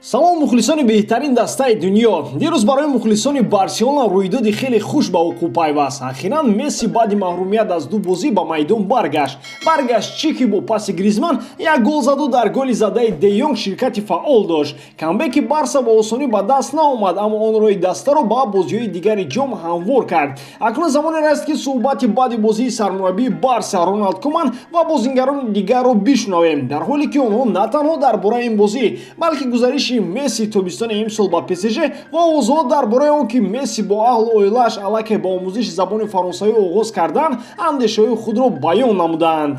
салом мухлисони беҳтарин дастаи дунё. дирӯз барои мухлисони Барселона рӯйдоди хеле хуш ба вуқӯъ пайваст. ахиран Месси баъди маҳрумият аз ду бозӣ ба майдон баргашт. Баргашт чӣ ки бо паси Гризман як гол заду дар голи задаи Де Йонг ширкати фаъол дошт. камбеки Барса ба осонӣ ба даст наомад, аммо он роҳи дастаро ба бозиҳои дигари ҷом ҳамвор кард. акнун замоне раст ки суҳбати баъди бозии сармураббии Барса Роналд Куман ва бозингарони дигарро бишнавем, дар ҳоле ки онҳо на танҳо дар бораи ин бозӣ, балки гузариши Месси тобистони имсол ба ПСЖ ва овозҳо дар бораи он ки Месси бо аҳлу оилааш аллакай ба омӯзиши забони фаронсавӣ оғоз карданд, андешаҳои худро баён намуданд.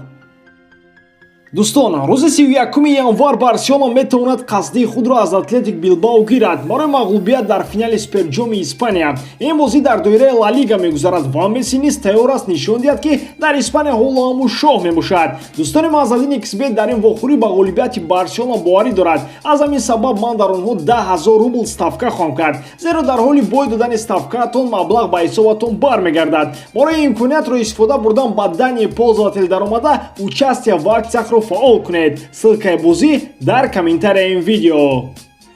дӯстон, рӯзи 31 январ Барселона метавонад қасди худро аз Атлетик Билбао гирад барои мағлубият дар финали Суперҷоми Испания. ин бозӣ дар доираи Ла Лига мегузарад ва Месси низ тайёр аст нишон диҳад ки дар Испания ҳоло ҳамун шоҳ мебошад. дӯстони Мазадини Xbet дар ин вохӯрӣ ба ғолибияти Барселона боварӣ дорад. аз ҳамин сабаб ман дар онҳо 10,000 рубл ставка хоҳам кард, зеро дар ҳоли бой додани ставкаатон маблағ ба ҳисобатон бармегардад. барои имкониятро истифода бурдан ба дани ползователи даромада участия в аксияхро фаъол кунед. ссылкаи бозӣ дар комментарияи ин видео.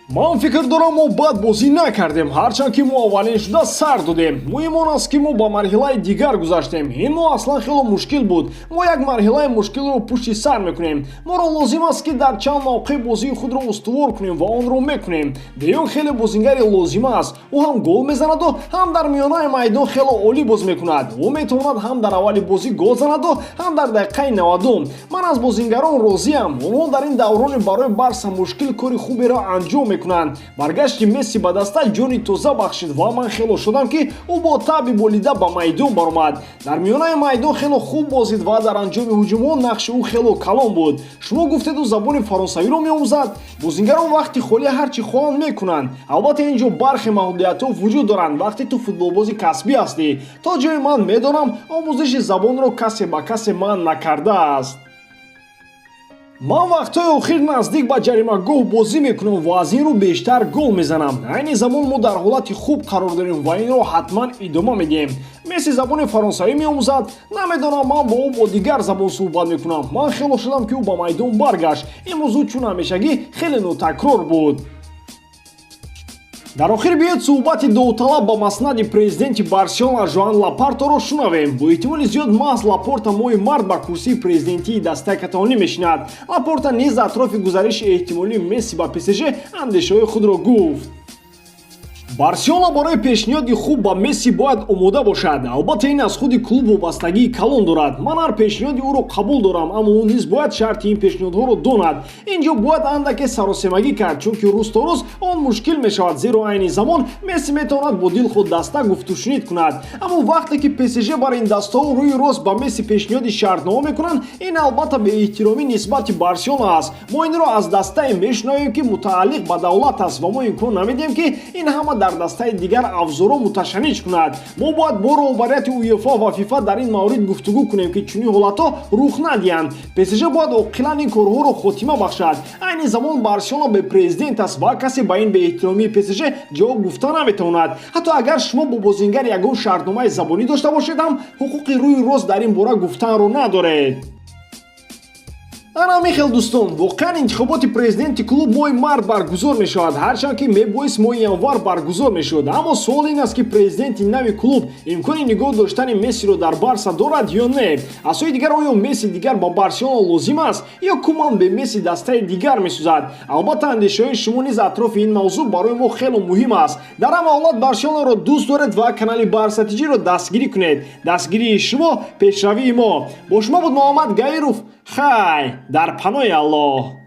ман фикр дорам мо бад бозӣ накардем, ҳарчанд ки мо аввалин шуда сар додем. муҳим он аст ки мо ба марҳилаи дигар гузаштем. ин мо аслан хело мушкил буд. мо як марҳилаи мушкилро пушти сар мекунем. моро лозим аст ки дар чанд мавқеъ бозии худро устувор кунем ва онро мекунем. Де Йонг хеле бозингари лозима аст. ӯ ҳам гол мезанаду ҳам дар миёнаи майдон хело олӣ боз мекунад. ӯ метавонад ҳам дар аввали бозӣ гол занаду ҳам дар дақиқаи 90. ман аз бозингарон розиам. онҳо дар ин даврони барои Барса мушкил кори хуберо анҷом мекунанд. баргашти Месси ба даста ҷони тоза бахшид ва ман хело шудам ки ӯ бо таъби болида ба майдон баромад. дар миёнаи майдон хело хуб бозид ва дар анҷоми ҳуҷумҳо нақши ӯ хело калон буд. шумо гуфтеду забони фаронсавиро меомӯзад. бозингарон вақти холӣ ҳарчи хоҳанд мекунанд. албатта ин ҷо бархе маҳдудиятҳо вуҷуд доранд. вақте ту футболбози касбӣ ҳастӣ. то ҷои ман медонам омӯзиши забонро касе ба касе манъ накардааст. ман вақтҳои охир наздик ба ҷаримагоҳ бозӣ мекунам ва аз ин рӯ бештар гол мезанам. айни замон мо дар ҳолати хуб қарор дорем ва инро ҳатман идома медиҳем. Месси забони фаронсавӣ меомӯзад. намедонам ман бо ӯ бо дигар забон суҳбат мекунам. ман хело шудам ки ӯ ба майдон баргашт. ин мавзӯъ чун ҳамешагӣ хеле нотакрор буд. дар охир биёед суҳбати довталаб ба маснади президенти Барселона Жоан Лапортаро шунавем. бо эҳтимоли зиёд маҳз Лапорта моҳи мард ба курсии президентии дастаи каталонӣ мешинад. Лапорта низ атрофи гузариши эҳтимолии Месси ба ПСЖ андешаҳои худро гуфт. Барселона барои пешниҳоди хуб ба Месси бояд омода бошад. албатта ин аз худи клуб вобастагии калон дорад. ман ҳар пешниҳоди ӯро қабул дорам, аммо ӯ низ бояд шарти ин пешниҳодҳоро донад. ин ҷо бояд андаке саросемагӣ кард, чунки рӯз то рӯз он мушкил мешавад, зеро айни замон Месси метавонад бо дилхуд даста гуфтушунид кунад. аммо вақте ки ПСЖ бар ин дастаҳо рӯи рост ба Месси пешниҳоди шартнома мекунанд, ин албатта беэҳтиромӣ нисбати Барселона аст. мо инро аз дастае мешунавем ки мутааллиқ ба давлат аст ва мо имкон намедиҳем ки ин ҳама дар дастаи дигар авзоро муташанниж кунад. мо бояд бо роҳбарияти УЕФА ва ФИФА дар ин маврид гуфтугӯ кунем ки чунин ҳолатҳо рух надиҳанд. ПСЖ бояд оқилан ин корҳоро хотима бахшад. айни замон Барселона бе президент аст ва касе ба ин беэҳтиромии ПСЖ ҷавоб гуфта наметавонад. ҳатто агар шумо бо бозингар ягон шартномаи забонӣ дошта бошед ҳам ҳуқуқи рӯи рост дар ин бора гуфтанро надоред. ана михел дӯстон, воқеан интихоботи президенти клуб моҳи март баргузор мешавад, ҳарчанд ки мебоис моҳи январ баргузор мешуд. аммо суол ин аст ки президенти нави клуб имкони нигоҳ доштани Мессиро дар Барса дорад ё не. аз сои дигар оё Месси дигар ба Барселона лозим аст ё Куман бе Месси дастаи дигар месӯзад? албатта андешаҳои шумо низ атрофи ин мавзӯъ барои мо хело муҳим аст. дар ҳама ҳолат Барселонаро дӯст доред ва канали Барсатиҷиро дастгирӣ кунед. дастгирии шумо пешравии мо. бо шумо буд Муҳаммад Гаиров. хай дар паноҳи Аллоҳ.